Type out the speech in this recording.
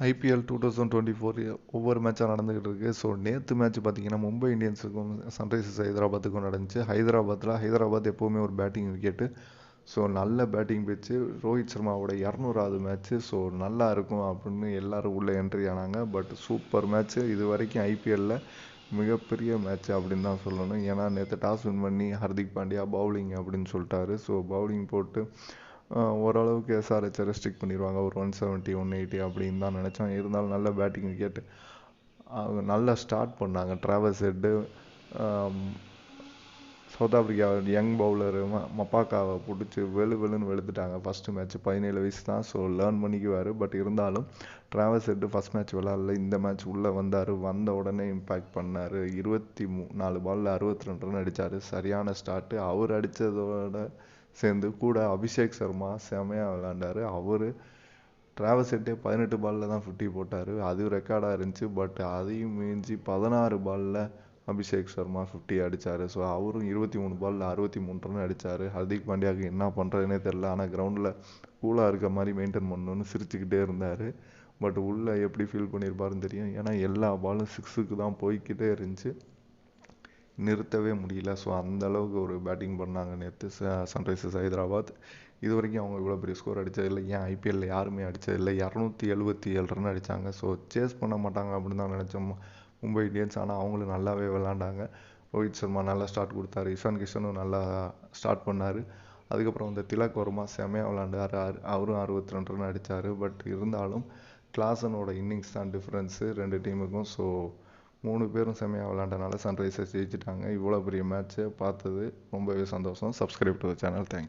IPL 2024 ஒவ்வொரு மேட்சாக நடந்துக்கிட்டு இருக்குது. ஸோ நேற்று மேட்ச் பார்த்தீங்கன்னா மும்பை இந்தியன்ஸுக்கும் சன்ரைசர்ஸ் ஹைதராபாத்துக்கும் நடந்துச்சு. ஹைதராபாத் எப்போவுமே ஒரு பேட்டிங் விக்கெட்டு. ஸோ நல்ல பேட்டிங் பிச்சு ரோஹித் சர்மாவோட 200வது மேட்ச்சு. ஸோ நல்லா இருக்கும் அப்படின்னு எல்லோரும் உள்ளே என்ட்ரி ஆனாங்க. பட் சூப்பர் மேட்ச்சு, இது வரைக்கும் ஐபிஎல்லில் மிகப்பெரிய மேட்ச் அப்படின்னு தான் சொல்லணும். ஏன்னா நேற்று டாஸ் வின் பண்ணி ஹர்திக் பாண்டியா பவுலிங் அப்படின்னு சொல்லிட்டாரு. ஸோ பவுலிங் போட்டு ஓரளவுக்கு எஸ்ஆர்ஹெச்சை ரெஸ்ட்ரிக்ட் பண்ணிடுவாங்க, ஒரு 170 180 அப்படின்னு தான் நினச்சோம். இருந்தாலும் நல்ல பேட்டிங் விக்கெட், நல்லா ஸ்டார்ட் பண்ணாங்க. Travis Head South Africa young bowler மப்பாக்காவை பிடிச்சி வெளுன்னு வெளுத்துட்டாங்க. ஃபஸ்ட்டு மேட்ச் 17 வயசு தான், ஸோ லேர்ன் பண்ணிக்குவார். பட் இருந்தாலும் டிராவஸ் ஹெட்டு ஃபஸ்ட் மேட்ச் விளாட்ல, இந்த மேட்ச் உள்ளே வந்த உடனே இம்பேக்ட் பண்ணார். 24 பாலில் 62 ரன் அடித்தார். சரியான ஸ்டார்ட்டு. அவர் அடித்ததோட சேர்ந்து கூட அபிஷேக் சர்மா செமையாக விளாண்டார். டிராவஸ் ஹெட்டே 18 பாலில் தான் 50 போட்டார், அது ரெக்கார்டாக இருந்துச்சு. பட் அதையும் மீஞ்சி 16 பாலில் அபிஷேக் சர்மா 50 அடித்தார். ஸோ அவரும் 23 பாலில் 63 ரன் அடித்தார். ஹர்திக் பாண்டியாவுக்கு என்ன பண்ணுறதுனே தெரில. ஆனால் கிரவுண்டில் கூலாக இருக்க மாதிரி மெயின்டைன் பண்ணணுன்னு சிரிச்சுக்கிட்டே இருந்தார். பட் உள்ளே எப்படி ஃபீல் பண்ணியிருப்பாருன்னு தெரியும். ஏன்னா எல்லா பாலும் 6க்கு தான் போய்கிட்டே இருந்துச்சு, நிறுத்தவே முடியல. ஸோ அந்தளவுக்கு ஒரு பேட்டிங் பண்ணாங்க நேற்று சன்ரைசர்ஸ் ஹைதராபாத். இது வரைக்கும் அவங்க இவ்வளோ பெரிய ஸ்கோர் அடித்ததில்லை. ஏன் ஐபிஎல்லில் யாருமே அடித்ததில்லை. 277 ரன் அடித்தாங்க. ஸோ சேஸ் பண்ண மாட்டாங்க அப்படின்னு தான் நினச்சோம் மும்பை இந்தியன்ஸ். ஆனால் அவங்களும் நல்லாவே விளாண்டாங்க. ரோஹித் சர்மா நல்லா ஸ்டார்ட் கொடுத்தாரு. இஷான் கிஷனும் நல்லா ஸ்டார்ட் பண்ணார். அதுக்கப்புறம் வந்து திலக் வர்மா செமையாக விளாண்டார். அவரும் 62 ரன் அடித்தார். பட் இருந்தாலும் கிளாசனோட இன்னிங்ஸ் தான் டிஃப்ரென்ஸு 2 டீமுக்கும். ஸோ 3 பேரும் செமையாக விளாண்டனால சன்ரைசர்ஸ் ஜெயிச்சிட்டாங்க. இவ்வளோ பெரிய மேட்ச்சை பார்த்தது ரொம்பவே சந்தோஷம். Subscribe to the channel. Thank you.